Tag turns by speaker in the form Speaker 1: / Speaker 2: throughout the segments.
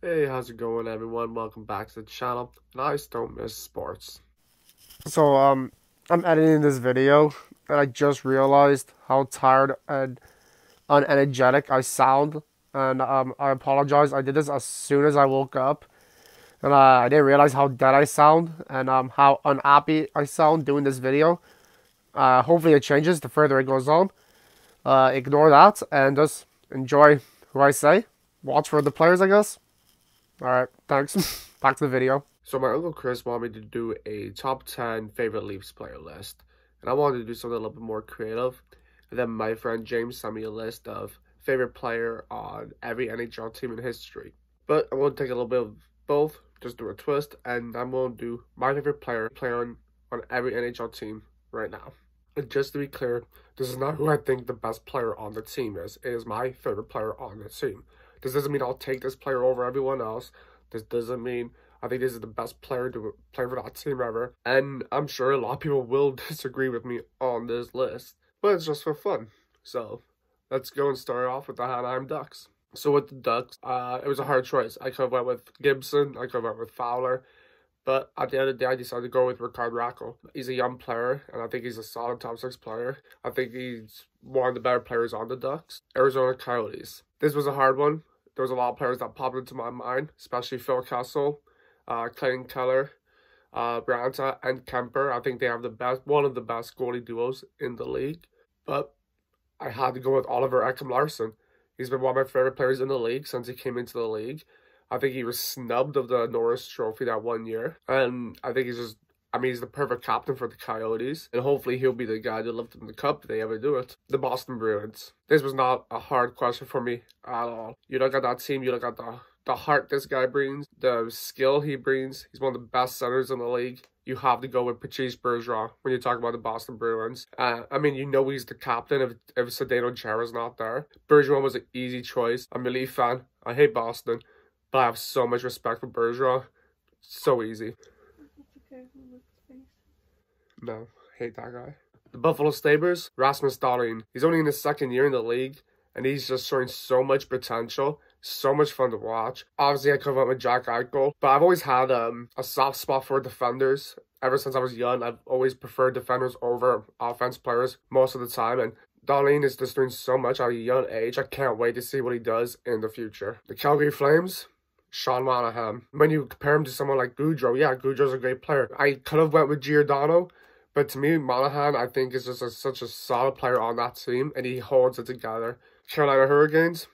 Speaker 1: Hey, how's it going, everyone? Welcome back to the channel. And I just don't miss sports. I'm editing this video, and I just realized how tired and unenergetic I sound. And I apologize. I did this as soon as I woke up, and I didn't realize how dead I sound and how unhappy I sound doing this video. Hopefully it changes the further it goes on. Ignore that and just enjoy who I say. Watch for the players, I guess. Alright, thanks. Back to the video. So my Uncle Chris wanted me to do a top 10 favorite Leafs player list. And I wanted to do something a little bit more creative. And then my friend James sent me a list of favorite player on every NHL team in history. But I'm going to take a little bit of both, just do a twist. And I'm going to do my favorite player on every NHL team right now. And just to be clear, this is not who I think the best player on the team is. It is my favorite player on the team. This doesn't mean I'll take this player over everyone else. This doesn't mean I think this is the best player to play for that team ever. And I'm sure a lot of people will disagree with me on this list. But it's just for fun. So let's go and start off with the Anaheim Ducks. So with the Ducks, it was a hard choice. I could have went with Gibson. I could have went with Fowler. But at the end of the day, I decided to go with Rickard Rakell. He's a young player, and I think he's a solid top 6 player. I think he's one of the better players on the Ducks. Arizona Coyotes. This was a hard one. There was a lot of players that popped into my mind, especially Phil Kessel, Clayton Keller, Branta, and Kemper. I think they have one of the best goalie duos in the league. But I had to go with Oliver Ekman-Larsson. He's been one of my favorite players in the league since he came into the league. I think he was snubbed of the Norris Trophy that 1 year. And I think he's the perfect captain for the Coyotes. And hopefully he'll be the guy to lift them the cup if they ever do it. The Boston Bruins. This was not a hard question for me at all. You look at that team, you look at the heart this guy brings, the skill he brings. He's one of the best centers in the league. You have to go with Patrice Bergeron when you talk about the Boston Bruins. You know he's the captain if Zdeno Chara's not there. Bergeron was an easy choice. I'm a Leaf fan. I hate Boston. But I have so much respect for Bergeron. So easy. No, hate that guy. The Buffalo Sabres, Rasmus Dahlin. He's only in his second year in the league, and he's just showing so much potential. So much fun to watch. Obviously, I could have went with Jack Eichel, but I've always had a soft spot for defenders. Ever since I was young, I've always preferred defenders over offense players most of the time, and Dahlin is just doing so much at a young age. I can't wait to see what he does in the future. The Calgary Flames, Sean Monahan. When you compare him to someone like Gaudreau, yeah, Gaudreau's a great player. I could have went with Giordano, but to me, Monahan, I think, is just such a solid player on that team, and he holds it together. Carolina Hurricanes,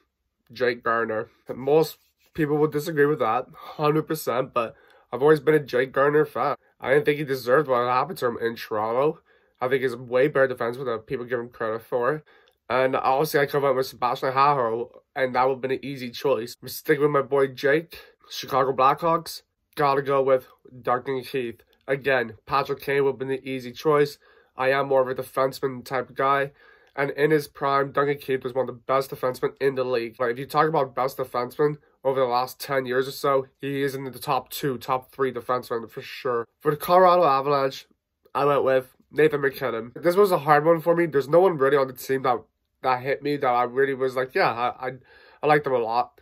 Speaker 1: Jake Gardiner. Most people would disagree with that, 100%, but I've always been a Jake Gardiner fan. I didn't think he deserved what happened to him in Toronto. I think he's a way better defenseman than people give him credit for. And obviously, I could have went with Sebastian Aho, and that would have been an easy choice. I'm sticking with my boy Jake. Chicago Blackhawks, gotta go with Duncan Keith. Again, Patrick Kane would have been the easy choice. I am more of a defenseman type of guy. And in his prime, Duncan Keith was one of the best defensemen in the league. Like, if you talk about best defenseman over the last 10 years or so, he is in the top 3 defensemen for sure. For the Colorado Avalanche, I went with Nathan MacKinnon. This was a hard one for me. There's no one really on the team that hit me, that I really was like, yeah, I liked them a lot.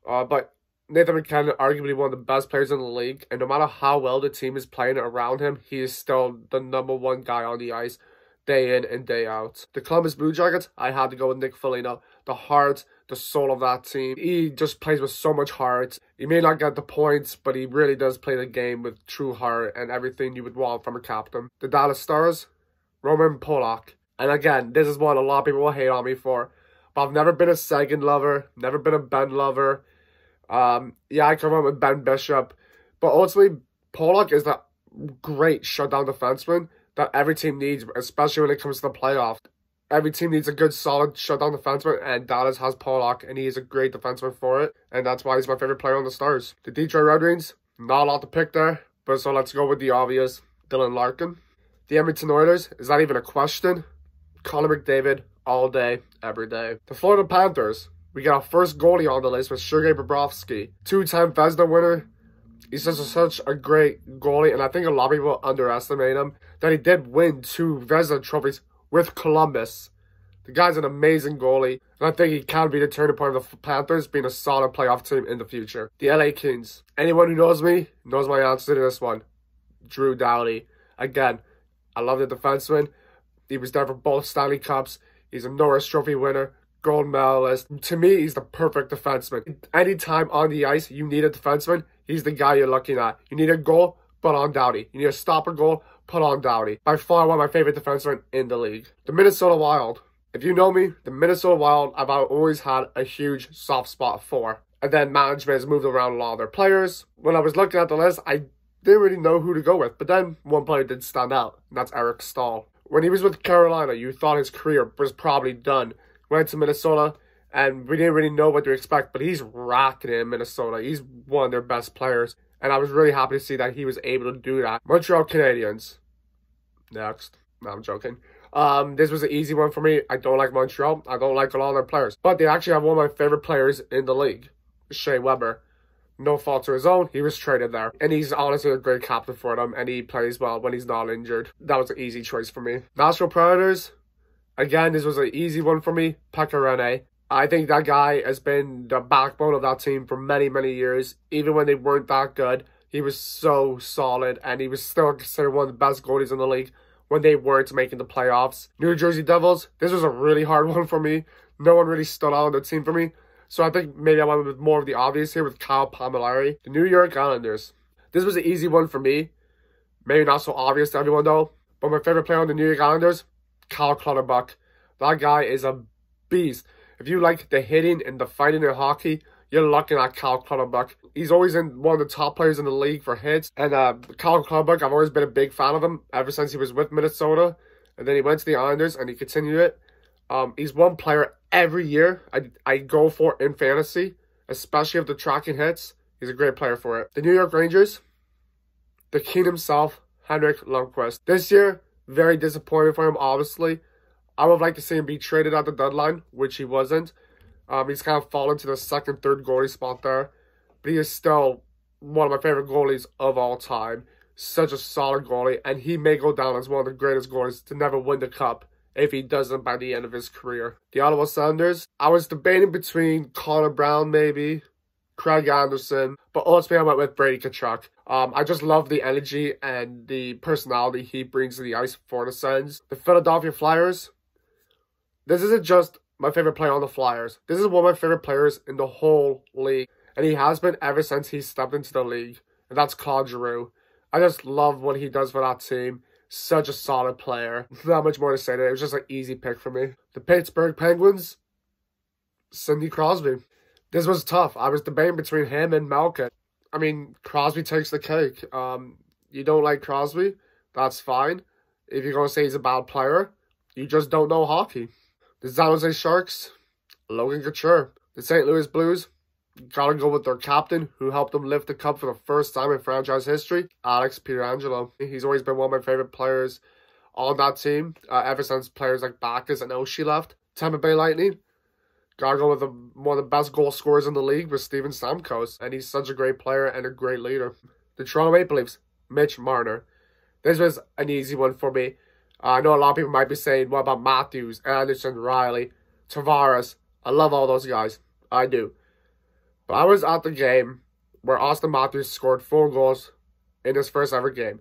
Speaker 1: But Nathan MacKinnon, arguably one of the best players in the league, and no matter how well the team is playing around him, he is still the #1 guy on the ice, day in and day out. The Columbus Blue Jackets, I had to go with Nick Foligno. The heart, the soul of that team. He just plays with so much heart. He may not get the points, but he really does play the game with true heart and everything you would want from a captain. The Dallas Stars, Roman Polak. And again, this is one a lot of people will hate on me for, but I've never been a Sagan lover, never been a Ben lover. Yeah, I come up with Ben Bishop, but ultimately, Polak is that great shutdown defenseman that every team needs, especially when it comes to the playoffs. Every team needs a good, solid shutdown defenseman, and Dallas has Polak, and he is a great defenseman for it, and that's why he's my favorite player on the Stars. The Detroit Red Wings, not a lot to pick there, but so let's go with the obvious, Dylan Larkin. The Edmonton Oilers, is that even a question? Connor McDavid, all day, every day. The Florida Panthers, we got our first goalie on the list with Sergei Bobrovsky. 2-time Vezina winner. He's just such a great goalie, and I think a lot of people underestimate him. That he did win 2 Vezina trophies with Columbus. The guy's an amazing goalie, and I think he can be the turning point of the Panthers being a solid playoff team in the future. The LA Kings. Anyone who knows me knows my answer to this one. Drew Doughty. Again, I love the defenseman. He was there for both Stanley Cups. He's a Norris Trophy winner, gold medalist. To me, he's the perfect defenseman. Anytime on the ice you need a defenseman, he's the guy you're looking at. You need a goal, put on Doughty. You need to stop a goal, put on Doughty. By far one of my favorite defensemen in the league. The Minnesota Wild. If you know me, the Minnesota Wild, I've always had a huge soft spot for. And then management has moved around a lot of their players. When I was looking at the list, I didn't really know who to go with. But then one player did stand out, and that's Eric Staal. When he was with Carolina, you thought his career was probably done. Went to Minnesota, and we didn't really know what to expect. But he's rocking it in Minnesota. He's one of their best players. And I was really happy to see that he was able to do that. Montreal Canadiens. Next. No, I'm joking. This was an easy one for me. I don't like Montreal. I don't like a lot of their players. But they actually have one of my favorite players in the league. Shea Weber. No fault to his own. He was traded there. And he's honestly a great captain for them. And he plays well when he's not injured. That was an easy choice for me. Nashville Predators. Again, this was an easy one for me. Pekka Rinne. I think that guy has been the backbone of that team for many, many years. Even when they weren't that good, he was so solid. And he was still considered one of the best goalies in the league when they weren't making the playoffs. New Jersey Devils. This was a really hard one for me. No one really stood out on the team for me. So I think maybe I went with more of the obvious here with Kyle Palmieri. The New York Islanders. This was an easy one for me. Maybe not so obvious to everyone though. But my favorite player on the New York Islanders, Kyle Clutterbuck. That guy is a beast. If you like the hitting and the fighting in hockey, you're looking at Kyle Clutterbuck. He's always in one of the top players in the league for hits. And Kyle Clutterbuck, I've always been a big fan of him ever since he was with Minnesota. And then he went to the Islanders and he continued it. He's one player every year I go for in fantasy, especially if the tracking hits. He's a great player for it. The New York Rangers, the king himself, Henrik Lundqvist. This year, very disappointing for him, obviously. I would like to see him be traded at the deadline, which he wasn't. He's kind of fallen to the second, third goalie spot there. But he is still one of my favorite goalies of all time. Such a solid goalie. And he may go down as one of the greatest goalies to never win the cup if he doesn't by the end of his career. The Ottawa Senators. I was debating between Connor Brown, maybe, Craig Anderson. But ultimately, I went with Brady Tkachuk. I just love the energy and the personality he brings to the ice for the Sens. The Philadelphia Flyers. This isn't just my favorite player on the Flyers. This is one of my favorite players in the whole league. And he has been ever since he stepped into the league. And that's Claude Giroux. I just love what he does for that team. Such a solid player. Not much more to say today. It was just an easy pick for me. The Pittsburgh Penguins. Sidney Crosby. This was tough. I was debating between him and Malkin. I mean, Crosby takes the cake. You don't like Crosby? That's fine. If you're going to say he's a bad player, you just don't know hockey. The San Jose Sharks, Logan Couture. The St. Louis Blues, gotta go with their captain, who helped them lift the cup for the first time in franchise history, Alex Pietrangelo. He's always been one of my favorite players on that team, ever since players like Backus and Oshie left. Tampa Bay Lightning, gotta go with one of the best goal scorers in the league with Steven Stamkos, and he's such a great player and a great leader. The Toronto Maple Leafs, Mitch Marner. This was an easy one for me. I know a lot of people might be saying, what about Matthews, Anderson, Riley, Tavares? I love all those guys. I do. But I was at the game where Austin Matthews scored 4 goals in his first ever game.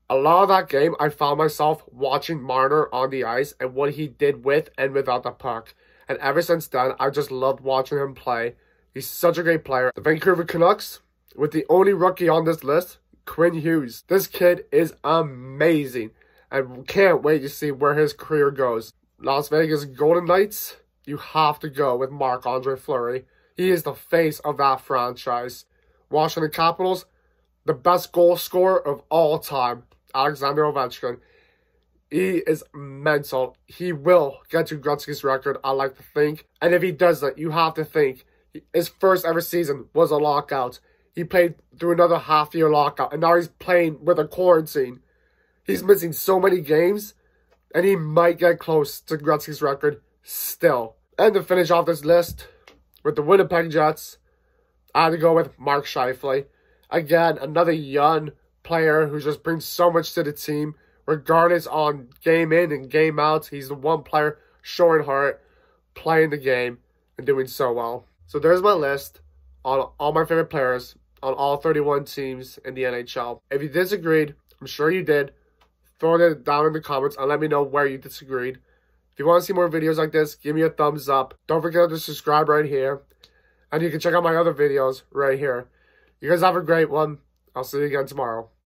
Speaker 1: A lot of that game, I found myself watching Marner on the ice and what he did with and without the puck. And ever since then, I just loved watching him play. He's such a great player. The Vancouver Canucks, with the only rookie on this list, Quinn Hughes. This kid is amazing. And can't wait to see where his career goes. Las Vegas Golden Knights, you have to go with Marc-Andre Fleury. He is the face of that franchise. Washington Capitals, the best goal scorer of all time, Alexander Ovechkin. He is mental. He will get to Gretzky's record, I like to think. And if he doesn't, you have to think his first ever season was a lockout. He played through another half-year lockout, and now he's playing with a quarantine. He's missing so many games, and he might get close to Gretzky's record still. And to finish off this list, with the Winnipeg Jets, I had to go with Mark Scheifele. Again, another young player who just brings so much to the team regardless on game in and game out. He's the one player showing heart, playing the game, and doing so well. So there's my list on all my favorite players on all 31 teams in the NHL. If you disagreed, I'm sure you did, throw it down in the comments and let me know where you disagreed. If you want to see more videos like this, give me a thumbs up. Don't forget to subscribe right here. And you can check out my other videos right here. You guys have a great one. I'll see you again tomorrow.